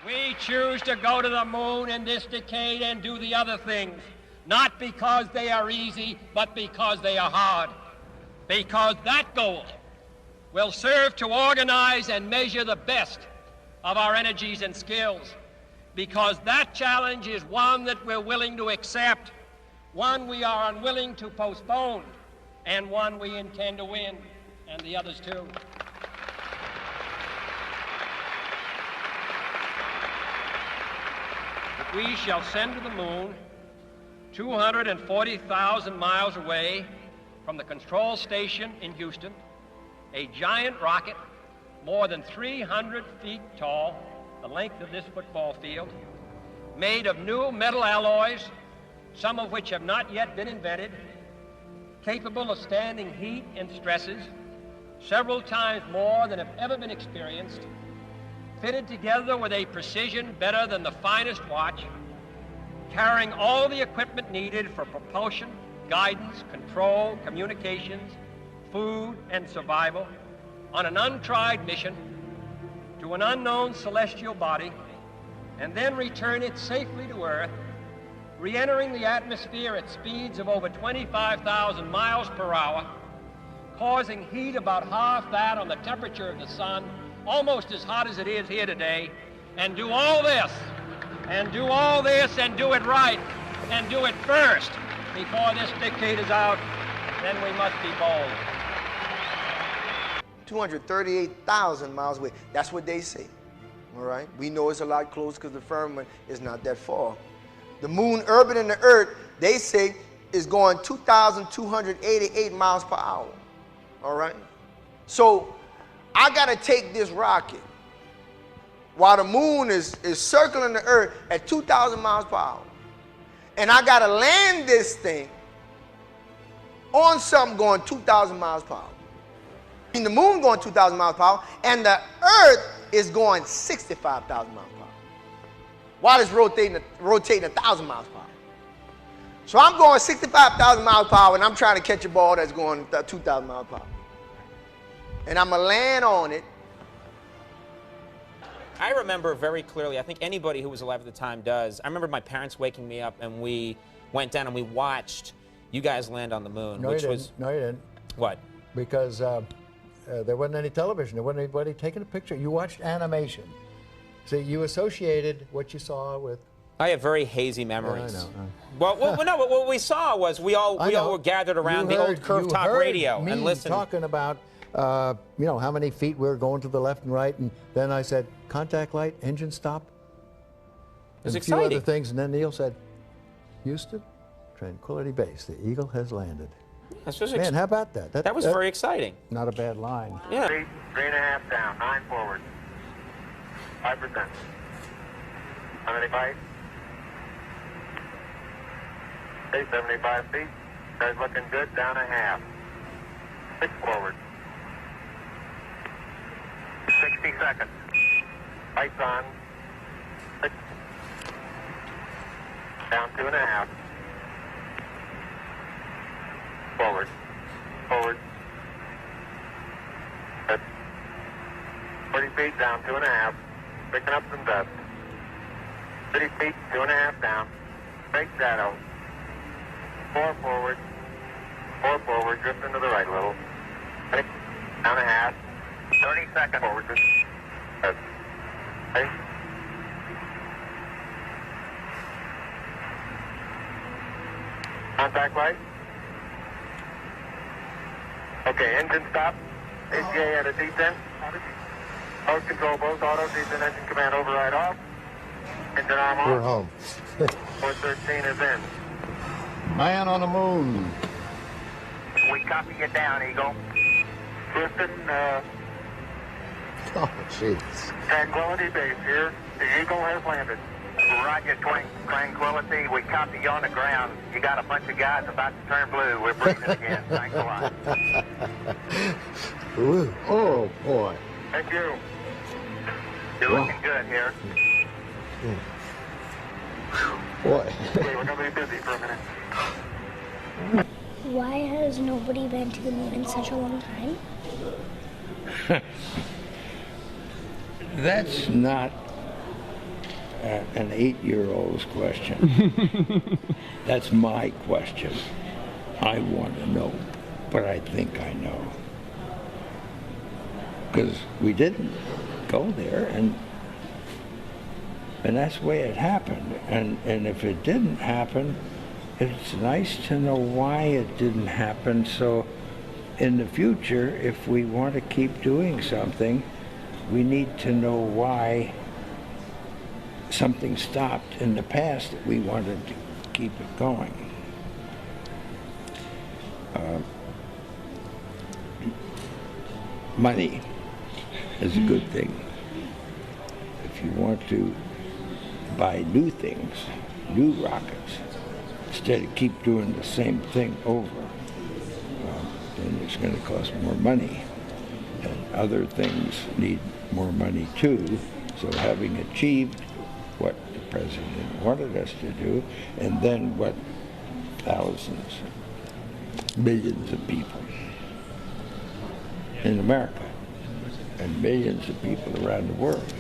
We choose to go to the moon in this decade and do the other things, not because they are easy, but because they are hard. Because that goal will serve to organize and measure the best of our energies and skills. Because that challenge is one that we're willing to accept, one we are unwilling to postpone, and one we intend to win, and the others too. We shall send to the moon 240,000 miles away from the control station in Houston, a giant rocket more than 300 feet tall, the length of this football field, made of new metal alloys, some of which have not yet been invented, capable of standing heat and stresses several times more than have ever been experienced, fitted together with a precision better than the finest watch, carrying all the equipment needed for propulsion, guidance, control, communications, food, and survival on an untried mission to an unknown celestial body, and then return it safely to Earth, re-entering the atmosphere at speeds of over 25,000 miles per hour, causing heat about half that on the temperature of the sun, almost as hot as it is here today, and do all this, and do all this, and do it right, and do it first before this decade is out, then we must be bold. 238,000 miles away. That's what they say. All right? We know it's a lot closer because the firmament is not that far. The moon, orbiting the Earth, they say, is going 2,288 miles per hour. All right? So I got to take this rocket while the moon is circling the Earth at 2,000 miles per hour. And I got to land this thing on something going 2,000 miles per hour. I mean, the moon going 2,000 miles per hour, and the Earth is going 65,000 miles per hour, while it's rotating 1,000 miles per hour. So I'm going 65,000 miles per hour, and I'm trying to catch a ball that's going 2,000 miles per hour. And I'm going to land on it. I remember very clearly, I think anybody who was alive at the time does, I remember my parents waking me up, and we went down and we watched you guys land on the moon. No, you didn't. No, you didn't. What? Because there wasn't any television. There wasn't anybody taking a picture. You watched animation. So you associated what you saw with... I have very hazy memories. Yeah, I know. Well, no, what we saw was we all were gathered around the old curved top radio and listened. Talking about, you know, how many feet we were going to the left and right, and then I said, contact light, engine stop. It was and exciting. a few other things, and then Neil said, Houston, Tranquility Base, the Eagle has landed. Man, how about that? That was very exciting. Not a bad line. Yeah. 3.5 down, 9 forward. 5%. How many bites? Okay, 75 feet. Guys looking good, down a half. 6 forward. 60 seconds. Lights on. 6. Down 2.5. Forward. Forward. Good. 40 feet down, 2.5. Picking up some dust. 30 feet, 2.5 down. Straight shadow. 4 forward. 4 forward, drifting to the right a little. 6, down a half. 30 seconds forward. Good. Okay. Contact light. Okay, engine stop. ACA at a descent. Mode control both auto, descent engine command override off. Engine arm off. We're home. 413 is in. Man on the moon. We copy you down, Eagle. Houston, Oh, jeez. Tranquility Base here. The Eagle has landed. Roger, Tranquility. We copy you on the ground. You got a bunch of guys about to turn blue. We're breathing again. Thanks a lot. Ooh. Oh, boy. Thank you. You're looking good here. Boy. We're going to be busy for a minute. Why has nobody been to the moon in such a long time? That's not an 8-year-old's question. That's my question. I want to know, but I think I know. Because we didn't go there, and that's the way it happened. And if it didn't happen, it's nice to know why it didn't happen, so in the future, if we want to keep doing something, we need to know why something stopped in the past that we wanted to keep it going. Money is a good thing. If you want to buy new things, new rockets, instead of keep doing the same thing over, then it's going to cost more money. And other things need more money too. So having achieved what the president wanted us to do, and then what thousands, millions of people in America, and millions of people around the world.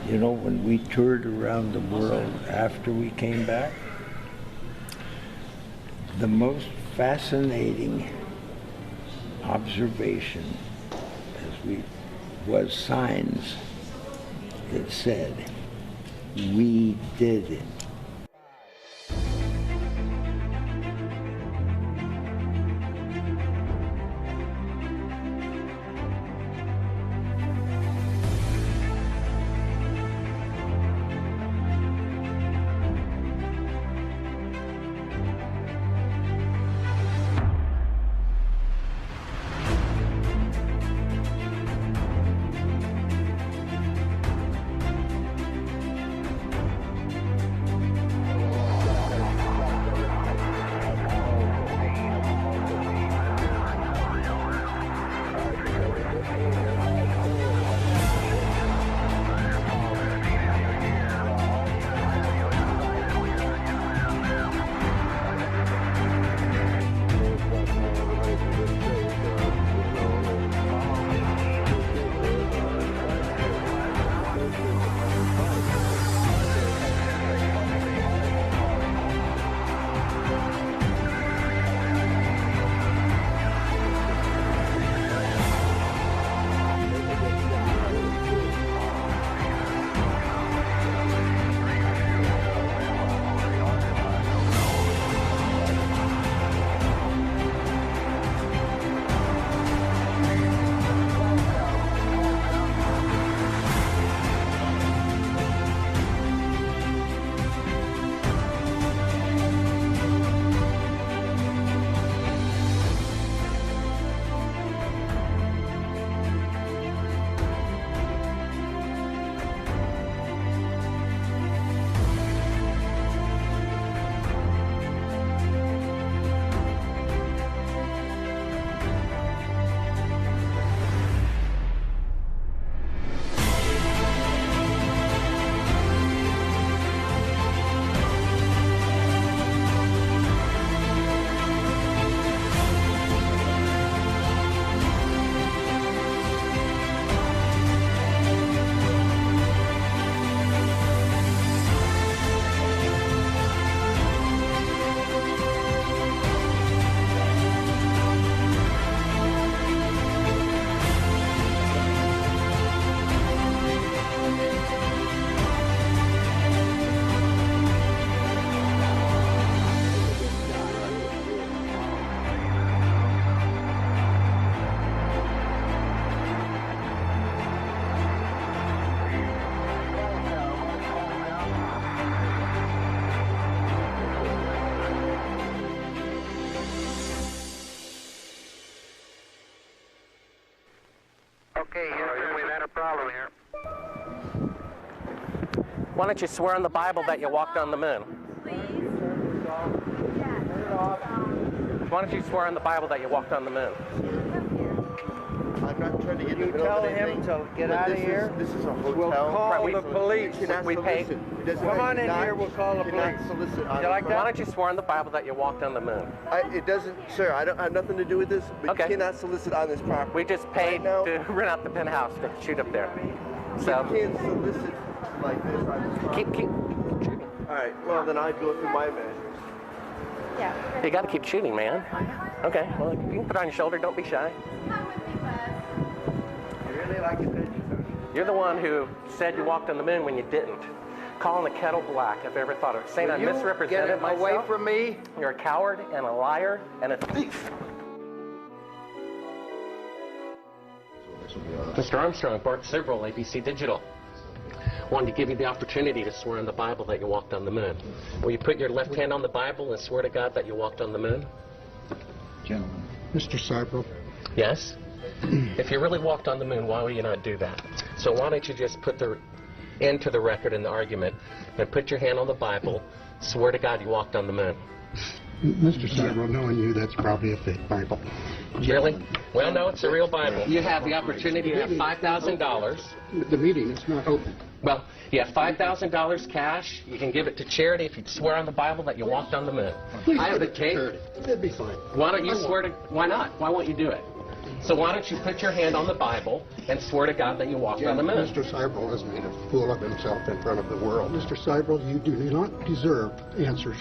You know, when we toured around the world after we came back, the most fascinating observation was signs that said, "We did it." Okay, Houston, we've had a problem here. Why don't you swear on the Bible that you walked on the moon? Why don't you swear on the Bible that you walked on the moon? I'm not trying to get in the You middle tell of him anything, to get but out of here. This is a hotel. We'll call Right, the police. We pay. Come on in here, we'll call the police. Solicit You like Why don't you swear on the Bible that you walked on the moon? It doesn't, sir. I don't have nothing to do with this. But Okay. you cannot solicit on this property. We just paid Right now, to rent out the penthouse to shoot up there. You So can't solicit like this. Keep shooting. All right. Well, then I go through my measures. You got to keep shooting, man. Okay. Well, you can put it on your shoulder. Don't be shy. I really like attention. You're the one who said you walked on the moon when you didn't. Calling the kettle black, if I ever thought of it. Saying I misrepresented myself. Away from me. You're a coward and a liar and a thief. Mr. Armstrong, Bart Sibrel, ABC Digital. Wanted to give you the opportunity to swear on the Bible that you walked on the moon. Will you put your left hand on the Bible and swear to God that you walked on the moon? Gentlemen. Mr. Sibrel. Yes? If you really walked on the moon, why would you not do that? So why don't you just put the end to the record in the argument and put your hand on the Bible, swear to God you walked on the moon. Mr. Sibrel, knowing you, that's probably a fake Bible. Really? Well, no, it's a real Bible. You have the opportunity to have $5,000. The meeting is not open. Well, you have $5,000 cash. You can give it to charity if you swear on the Bible that you walked on the moon. Please I have the tape. That'd be fine. Why don't you swear to... Why not? Why won't you do it? So why don't you put your hand on the Bible and swear to God that you walked on the moon? Mr. Sibrel has made a fool of himself in front of the world. Mr. Sibrel, you do not deserve answers